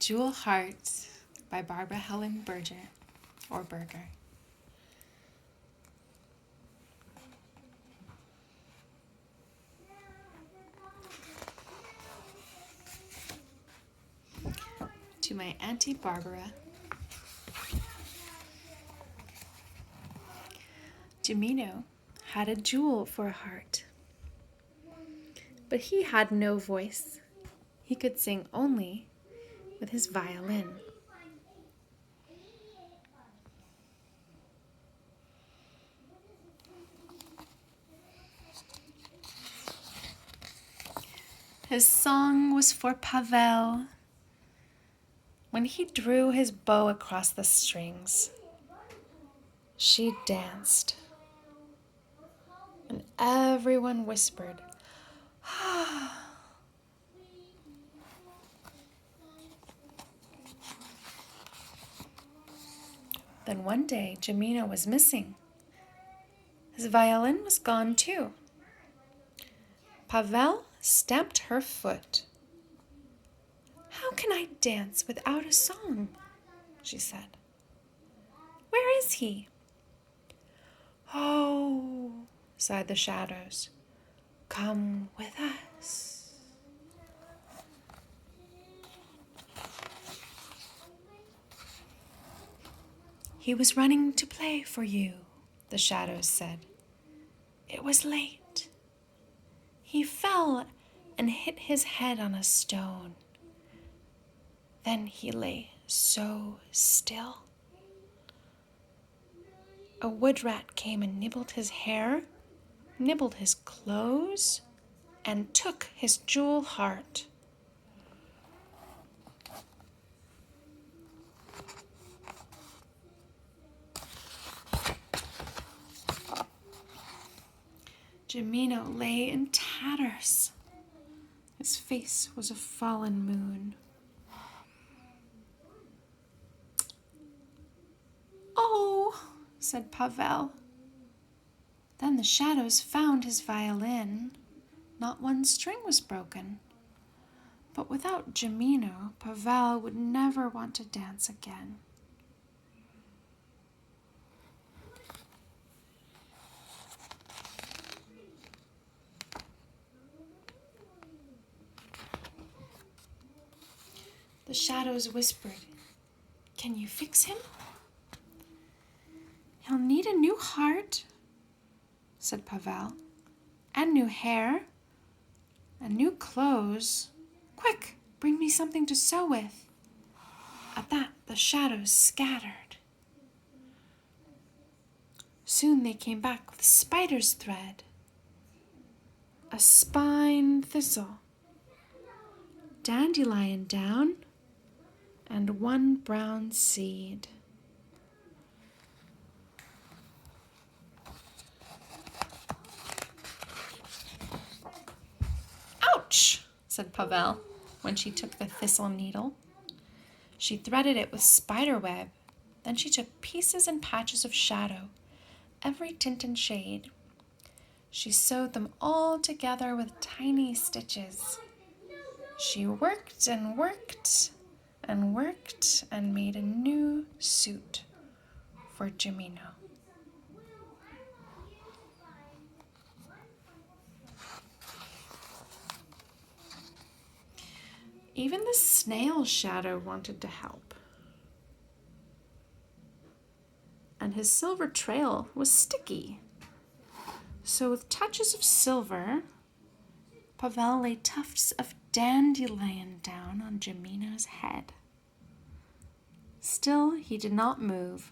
Jewel Heart by Barbara Helen Berger, or Berger. To my Auntie Barbara. Jimino had a jewel for a heart, but he had no voice. He could sing only with his violin. His song was for Pavel. When he drew his bow across the strings, she danced, and everyone whispered, "Ah." Then one day, Jimino was missing. His violin was gone too. Pavel stamped her foot. "How can I dance without a song?" she said. "Where is he?" "Oh," sighed the shadows, "come with us." "He was running to play for you," the shadows said. "It was late. He fell and hit his head on a stone. Then he lay so still. A wood rat came and nibbled his hair, nibbled his clothes, and took his jewel heart." Jimino lay in tatters. His face was a fallen moon. "Oh," said Pavel. Then the shadows found his violin. Not one string was broken. But without Jimino, Pavel would never want to dance again. The shadows whispered, "Can you fix him?" "He'll need a new heart," said Pavel, "and new hair, and new clothes. Quick, bring me something to sew with." At that, the shadows scattered. Soon they came back with spider's thread, a spine thistle, dandelion down, and one brown seed. "Ouch," said Pavel when she took the thistle needle. She threaded it with spider web. Then she took pieces and patches of shadow, every tint and shade. She sewed them all together with tiny stitches. She worked and worked and worked and made a new suit for Jimino. Even the snail shadow wanted to help. And his silver trail was sticky. So with touches of silver, Pavel laid tufts of dandelion down on Jimino's head. Still, he did not move.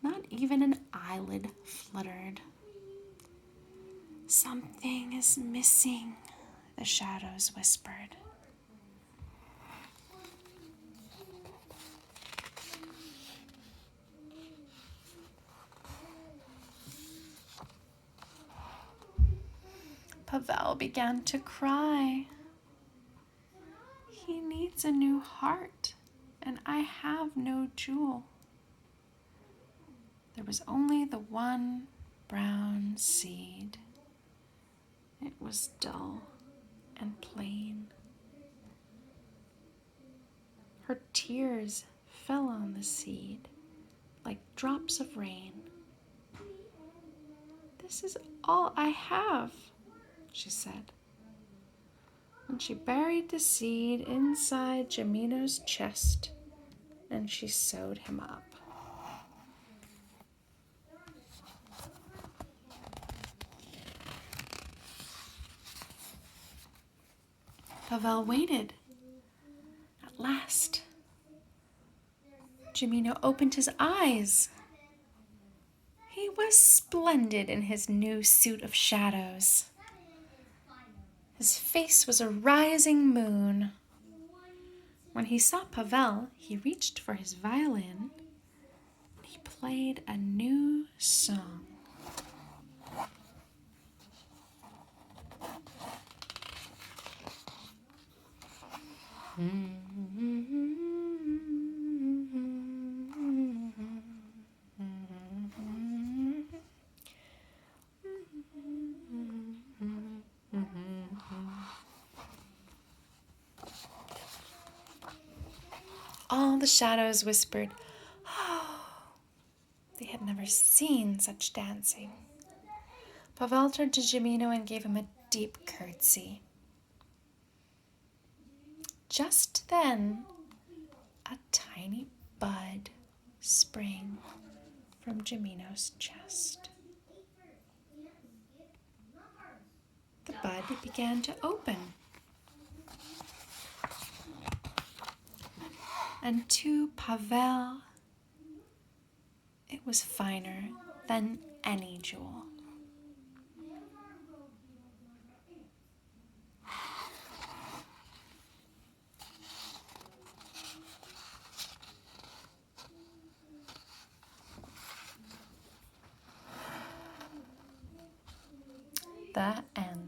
Not even an eyelid fluttered. "Something is missing," the shadows whispered. Pavel began to cry. "He needs a new heart, and I have no jewel." There was only the one brown seed. It was dull and plain. Her tears fell on the seed like drops of rain. "This is all I have," she said. And she buried the seed inside Jimino's chest, and she sewed him up. Pavel waited. At last, Jimino opened his eyes. He was splendid in his new suit of shadows. His face was a rising moon. When he saw Pavel, he reached for his violin. He played a new song. All the shadows whispered, "Oh!" They had never seen such dancing. Pavel turned to Jimino and gave him a deep curtsy. Just then, a tiny bud sprang from Jimino's chest. The bud began to open. And to Pavel, it was finer than any jewel. The end.